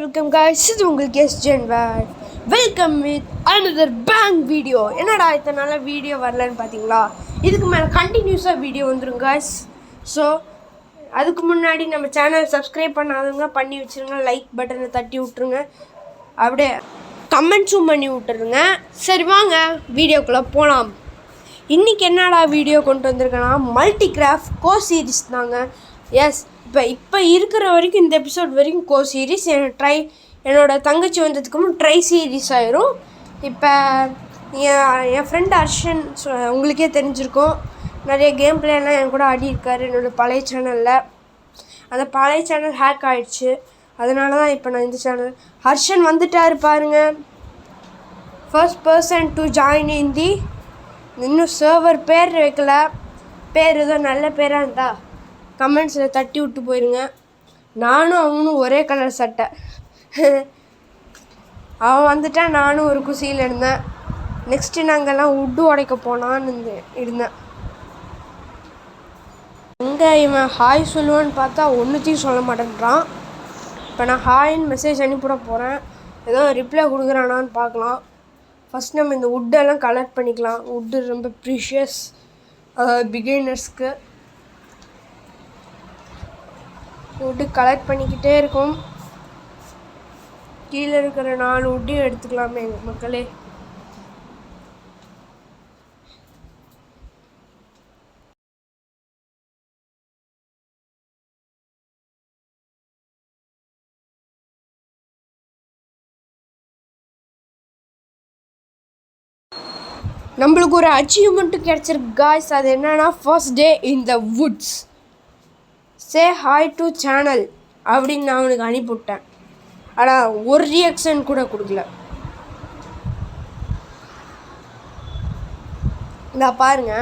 welcome guys. This is உங்கள் guest ஜென்வர். Welcome with another bang video. என்னடா இத்தனை நாளாக வீடியோ வரலன்னு பார்த்தீங்களா? இதுக்கு மேலே கண்டினியூஸாக வீடியோ வந்துடும் guys. ஸோ அதுக்கு முன்னாடி நம்ம சேனல் சப்ஸ்கிரைப் பண்ணாதவங்க பண்ணி வச்சுருங்க. லைக் பட்டனை தட்டி விட்ருங்க. அப்படியே கமெண்ட்ஸும் பண்ணி விட்டுருங்க. சரி வாங்க வீடியோக்குள்ளே போகலாம். இன்றைக்கி என்னடா வீடியோ கொண்டு வந்திருக்கேன்னா மல்டி கிராஃப்ட் கோ சீரீஸ் தாங்க. எஸ், இப்போ இருக்கிற வரைக்கும் இந்த எபிசோட் வரைக்கும் கோ சீரீஸ். என்னோடய தங்கச்சி வந்ததுக்கு ட்ரை சீரீஸ் ஆயிரும். இப்போ என் ஃப்ரெண்ட் அர்ஷன் உங்களுக்கே தெரிஞ்சிருக்கும், நிறைய கேம் பிளேலாம் என் கூட ஆடி இருக்கார் என்னோடய பழைய சேனலில். அந்த பழைய சேனல் ஹேக் ஆகிடுச்சு, அதனால தான் இப்போ நான் இந்த சேனல். ஹர்ஷன் வந்துட்டார் பாருங்க, first person to join in the. இன்னும் சர்வர் பேர் வைக்கல, பேர் ஏதோ நல்ல பேராக இருந்தா கமெண்ட்ஸில் தட்டி விட்டு போயிருங்க. நானும் அவனும் ஒரே கலர் சட்டை. அவன் வந்துட்டா நானும் ஒரு குசியில் இருந்தேன். நெக்ஸ்ட்டு நாங்கள்லாம் உட்டு உடைக்க போனான்னு இருந்தேன். எங்கே இவன் ஹாய் சொல்லுவான்னு பார்த்தா ஒன்றுத்தையும் சொல்ல மாட்டேன்றான். இப்போ நான் ஹாய்ன்னு மெசேஜ் அனுப்பிவிட போகிறேன். ஏதோ ரிப்ளை கொடுக்குறானான்னு பார்க்கலாம். ஃபஸ்ட் நம்ம இந்த உட்டெல்லாம் கலெக்ட் பண்ணிக்கலாம். உட்டு ரொம்ப ப்ரீஷியஸ் பிகினர்ஸ்க்கு. உட்டு கலெக்ட் பண்ணிக்கிட்டே இருக்கும். கீழே இருக்கிற 4 உட்டையும் எடுத்துக்கலாமே எங்கள் மக்களே. நம்மளுக்கு ஒரு அச்சீவ்மெண்ட்டு கிடச்சிருக்கு காய்ஸ். அது என்னன்னா first day in the Woods. Say hi to channel அப்படின்னு நான் அவனுக்கு அனுப்பிவிட்டேன். ஆனால் ஒரு ரியாக்ஷன் கூட கொடுக்கல. நான் பாருங்க,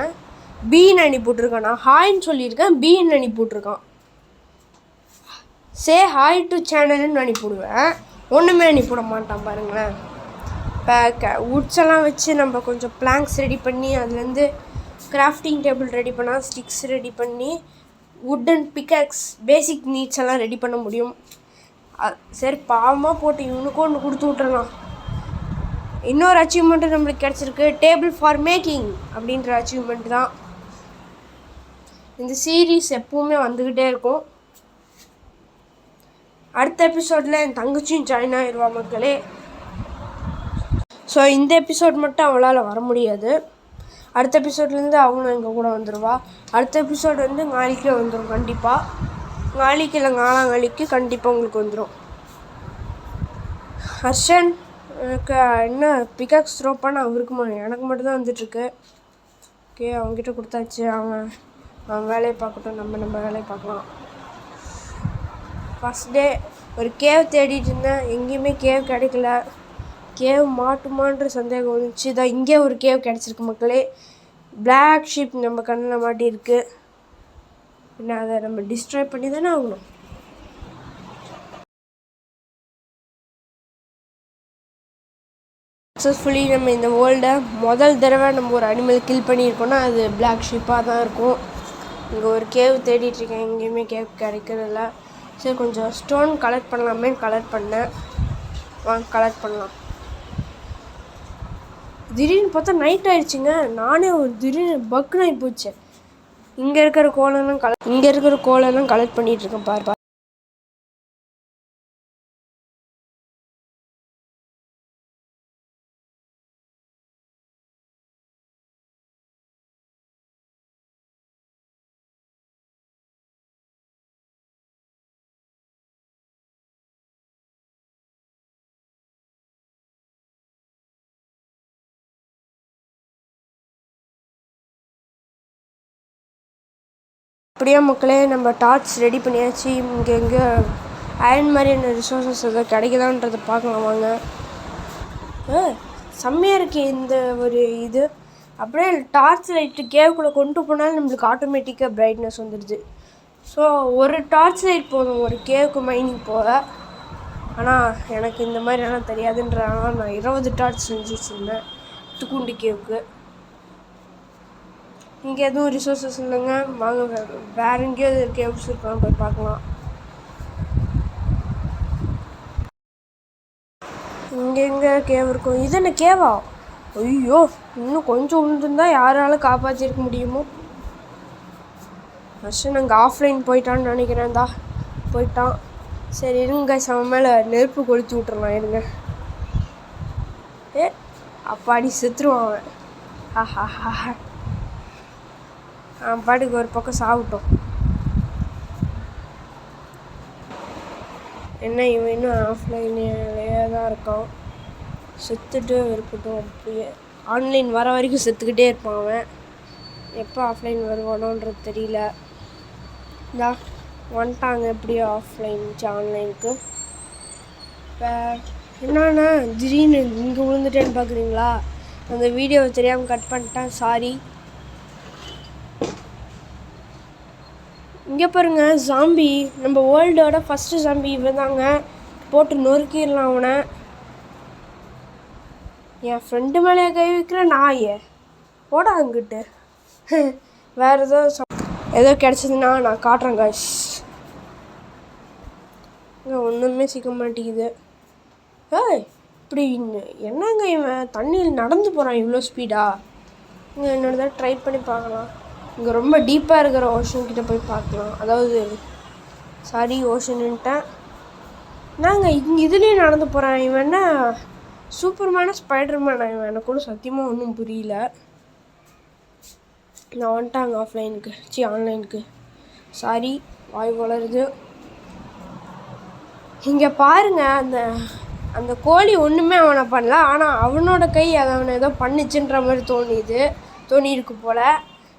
பீன்னு அனுப்பிவிட்ருக்கான். நான் ஹாய்ன்னு சொல்லியிருக்கேன், பீன்னு அனுப்பிவிட்ருக்கான். சே ஹாய் டு சேனல்னு அனுப்பிவிடுவேன், ஒன்றுமே அனுப்பிவிட மாட்டான் பாருங்களேன். இப்போ வுட்ஸ் எல்லாம் வச்சு நம்ம கொஞ்சம் பிளாங்க்ஸ் ரெடி பண்ணி அதுலேருந்து கிராஃப்டிங் டேபிள் ரெடி பண்ணால் ஸ்டிக்ஸ் ரெடி பண்ணி வுட்டன் பிக்காக்ஸ் பேசிக் நீட்ஸ் எல்லாம் ரெடி பண்ண முடியும். சரி பாவமாக போட்டு இவனுக்கும் ஒன்று கொடுத்து விட்றலாம். இன்னொரு அச்சீவ்மெண்ட்டு நம்மளுக்கு கிடச்சிருக்கு, டேபிள் ஃபார் மேக்கிங் அப்படின்ற அச்சீவ்மெண்ட் தான். இந்த சீரீஸ் எப்பவுமே வந்துக்கிட்டே இருக்கும். அடுத்த எபிசோடில் என் தங்கச்சியும் ஜாயின் ஆயிடுவா மக்களே. ஸோ இந்த எபிசோட் மட்டும் அவளால் வர முடியாது. அடுத்த எபிசோட்லேருந்து அவங்களும் எங்கள் கூட வந்துடுவா. அடுத்த எபிசோட் வந்து நாளைக்கே வந்துடும் கண்டிப்பாக. நாளைக்கு இல்லை நாளாங்களுக்கு கண்டிப்பாக உங்களுக்கு வந்துடும். ஹர்ஷன் எனக்கு என்ன பிகாக்ஸ் த்ரோ பண்ண அவருக்கு எனக்கு மட்டும்தான் வந்துட்டுருக்கு. ஓகே, அவங்ககிட்ட கொடுத்தாச்சு. அவன் வேலையை பார்க்கட்டும், நம்ம வேலையை பார்க்கலாம். ஃபஸ்ட் டே ஒரு கேவ் தேடிட்டு இருந்தேன், எங்கேயுமே கேவ் கிடைக்கல. கேவ் மாட்டுமான்ற சந்தேகம் வந்துச்சு. தான் இங்கே ஒரு கேவ் கிடச்சிருக்கு மக்களே. பிளாக் ஷீப் நம்ம கண்ணில் மாட்டியிருக்கு. பின்ன அதை நம்ம டிஸ்ட்ராய் பண்ணி தானே ஆகணும். சக்ஸஸ்ஃபுல்லி நம்ம இந்த வேர்ல்டை முதல் தடவை நம்ம ஒரு அனிமல் கில் பண்ணியிருக்கோன்னா அது பிளாக் ஷீப்பாக தான் இருக்கும். இங்கே ஒரு கேவ் தேடிட்டுருக்கேன், எங்கேயுமே கேவ் கிடைக்கிறதில்ல. சரி கொஞ்சம் ஸ்டோன் கலெக்ட் பண்ணலாமே கலெக்ட் பண்ணேன். வாங்க கலெக்ட் பண்ணலாம். திடீர்னு பார்த்தா நைட் ஆயிடுச்சுங்க. நானே ஒரு திடீர்னு பக்குன்னு ஆகி போச்சு. இங்கே இருக்கிற கோலெல்லாம் கலெக்ட் பண்ணிகிட்டு இருக்கேன் பாரு. அப்படியே மக்களே நம்ம டார்ச் ரெடி பண்ணியாச்சு. இங்கே அயன் மாதிரியான ரிசோர்ஸஸ் எதாவது கிடைக்குதான்றதை பார்க்கலாம் வாங்க. செம்மையாக இருக்கு இந்த ஒரு இது. அப்படியே டார்ச் லைட்டு கேவுக்குள்ளே கொண்டு போனாலும் நம்மளுக்கு ஆட்டோமேட்டிக்காக பிரைட்னஸ் வந்துடுது. ஸோ ஒரு டார்ச் லைட் போதும் ஒரு கேவுக்கு மைனிங் போக. ஆனால் எனக்கு இந்த மாதிரியெல்லாம் தெரியாதுன்றதுனால நான் 20 டார்ச் செஞ்சு வச்சுருந்தேன் துக்குண்டு கேவுக்கு. இங்கே எதுவும் ரிசோர்ஸஸ் இல்லைங்க. வாங்க வேறு எங்கேயாவது கேவ்ஸ் இருக்கலாம், போய் பார்க்கலாம். இங்கே எங்கே கேவ் இருக்கும்? இது என்ன கேவா? ஐயோ, இன்னும் கொஞ்சம் விழுந்துருந்தா யாரால காப்பாற்றிருக்க முடியுமோ? ஃபஸ்ட்டு நாங்கள் ஆஃப்லைன் போயிட்டான்னு நினைக்கிறேன்டா. போயிட்டான். சரி இருங்க, அவன் மேலே நெருப்பு கொளுத்தி விட்டுறலாம். இருங்க. அப்பாடி செத்துருவான் அவன். அவன் பாட்டுக்கு ஒரு பக்கம் சாப்பிட்டோம். என்ன இவன் இன்னும் ஆஃப்லைன்லேயே தான் இருக்கான். செத்துட்டு இருக்கட்டும். அப்படியே ஆன்லைன் வர வரைக்கும் செத்துக்கிட்டே இருப்பான் அவன். எப்போ ஆஃப்லைன் வருவானோன்றது தெரியல. இந்தா வந்துட்டாங்க எப்படியோ ஆஃப்லைன் ஆன்லைனுக்கு. இப்போ என்னன்னா திடீர்னு இங்கே விழுந்துட்டேன்னு பார்க்குறீங்களா? அந்த வீடியோவை தெரியாமல் கட் பண்ணிட்டேன், சாரி. இங்கே பாருங்க, ஜாம்பி. நம்ம வேர்ல்டோட ஃபஸ்ட்டு ஜாம்பி இவன் தாங்க. போட்டு நொறுக்கிடலாம் அவனை. என் ஃப்ரெண்டு மேலே கை வைக்கிற நாயே, போட அங்கிட்டு. வேறு ஏதோ கிடச்சதுன்னா நான் காட்டுறேன் காய்ஸ். இங்கே ஒன்றுமே சிக்க மாட்டேங்குது. இப்படி என்னங்க இவன் தண்ணியில் நடந்து போகிறான் இவ்வளோ ஸ்பீடா? இங்கே என்னோட தான் ட்ரை பண்ணி பார்க்கலாம். இங்கே ரொம்ப டீப்பாக இருக்கிற ஓஷன்கிட்ட போய் பார்க்கலாம். அதாவது சாரி, ஓஷன்ட்டேன். நாங்கள் இங்கே இதுலேயும் நடந்து போகிறேன். இவன் என்ன சூப்பர்மேனா ஸ்பைடர்மேனா? இவன் எனக்கு கூட சத்தியமாக ஒன்றும் புரியல. நான் வந்துட்டாங்க ஆஃப்லைனுக்கு, ஆன்லைனுக்கு. சாரி, வாய் வளருது. இங்கே பாருங்கள், அந்த அந்த கோழி ஒன்றுமே அவனை பண்ணல. ஆனால் அவனோட கை அதை அவனை ஏதோ பண்ணிச்சுன்ற மாதிரி தோணியிருக்கு போல்.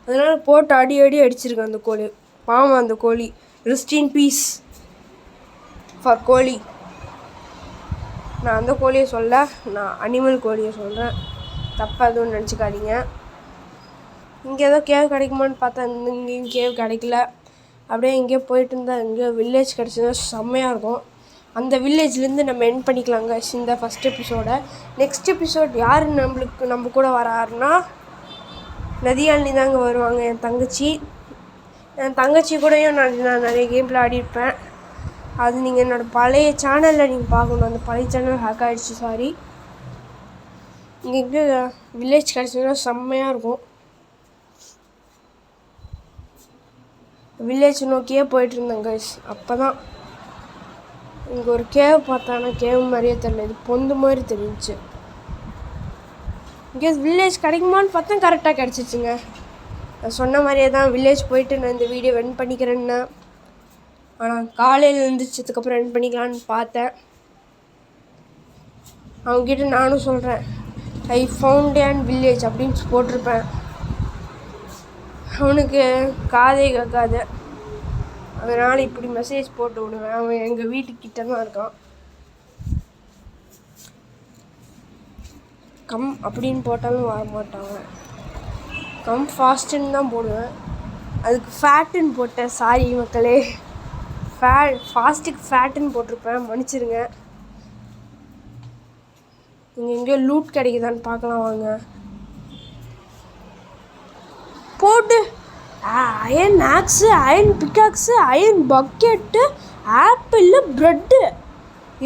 அதனால் போட்டு அடி அடிச்சிருக்கேன் அந்த கோழி. பாவம் அந்த கோழி. ரெஸ்ட் இன் பீஸ் ஃபார் கோழி. நான் அந்த கோழியை சொல்ல, நான் அனிமல் கோழியை சொல்கிறேன். தப்பாக எதுவும் நினச்சிக்காதீங்க. இங்கே ஏதோ கேவ் கிடைக்குமான்னு பார்த்தா இங்கேயும் கேவ் கிடைக்கல. அப்படியே இங்கேயே போயிட்டு இருந்தால் இங்கே வில்லேஜ் கிடச்சதா செம்மையாக இருக்கும். அந்த வில்லேஜ்லேருந்து நம்ம எண்ட் பண்ணிக்கலாங்க இந்த ஃபஸ்ட் எபிசோடை. நெக்ஸ்ட் எபிசோட் யார் நம்ம கூட வராருன்னா நதியாலினி தாங்க வருவாங்க. என் தங்கச்சி கூடயும் நான் நிறைய கேமில் ஆடிருப்பேன். அது நீங்கள் என்னோடய பழைய சேனலில் நீங்கள் பார்க்கணும். அந்த பழைய சேனல் ஹேக் ஆகிடுச்சு, சாரி. இங்கே வில்லேஜ் கிடச்சதுன்னா செம்மையாக இருக்கும். வில்லேஜ் நோக்கியே போயிட்டுருந்தேன் கைஸ். அப்போ தான் இங்கே ஒரு கேவ் பார்த்தானா கேவ் மாதிரியே தெரியல, இது பொந்து மாதிரி தெரிஞ்சிச்சு. இங்கே வில்லேஜ் கிடைக்குமான்னு பார்த்தா கரெக்டாக கிடச்சிச்சுங்க. நான் சொன்ன மாதிரியே தான் வில்லேஜ் போயிட்டு நான் இந்த வீடியோ எண்ட் பண்ணிக்கிறேன்னா. ஆனால் காலையில் எழுந்திரிச்சதுக்கப்புறம் எண்ட் பண்ணிக்கலான்னு பார்த்தேன். அவங்ககிட்ட நானும் சொல்கிறேன், ஐ ஃபவுண்ட் அண்ட் வில்லேஜ் அப்படின்னு போட்டிருப்பேன். அவனுக்கு காதே கேட்காது. அதனால் இப்படி மெசேஜ் போட்டு விடுவேன். அவன் எங்கள் வீட்டுக்கிட்ட தான் இருக்கான். கம் அப்படின்னு போட்டாலும் வரமாட்டான். கம் ஃபாஸ்ட்டுன்னு தான் போடுவேன். அதுக்கு ஃபேட்டுன்னு போட்டேன், சாரி மக்களே. ஃபாஸ்ட்டுக்கு ஃபேட்டுன்னு போட்டிருப்பேன், மன்னிச்சிருங்க. இங்கே எங்கேயோ லூட் கிடைக்குதான்னு பார்க்கலாம் வாங்க. போட்டு iron axe, iron pickaxe, iron bucket, apple, bread.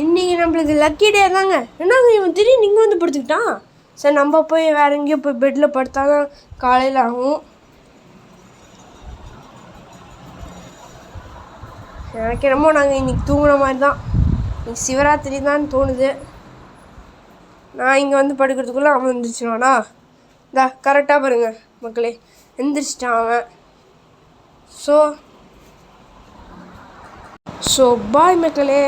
இன்றைக்கி நம்மளுக்கு லக்கி டே தாங்க. என்னங்க இவன் திடீர்னு இங்கே வந்து படுத்துக்கிட்டான். சரி, நம்ம போய் வேறு எங்கேயோ போய் பெட்டில் படுத்தா தான் காலையில் ஆகும். எனக்கு என்னமோ நாங்கள் இன்றைக்கி தூங்குன மாதிரி தான். இன்னைக்கு சிவராத்திரி தான் தோணுது. நான் இங்கே வந்து படுக்கிறதுக்குள்ளே அவன் எழுந்திரிச்சினானா? கரெக்டாக பாருங்கள் மக்களே, எழுந்திரிச்சிட்டான் அவன். ஸோ பாய் மக்களே.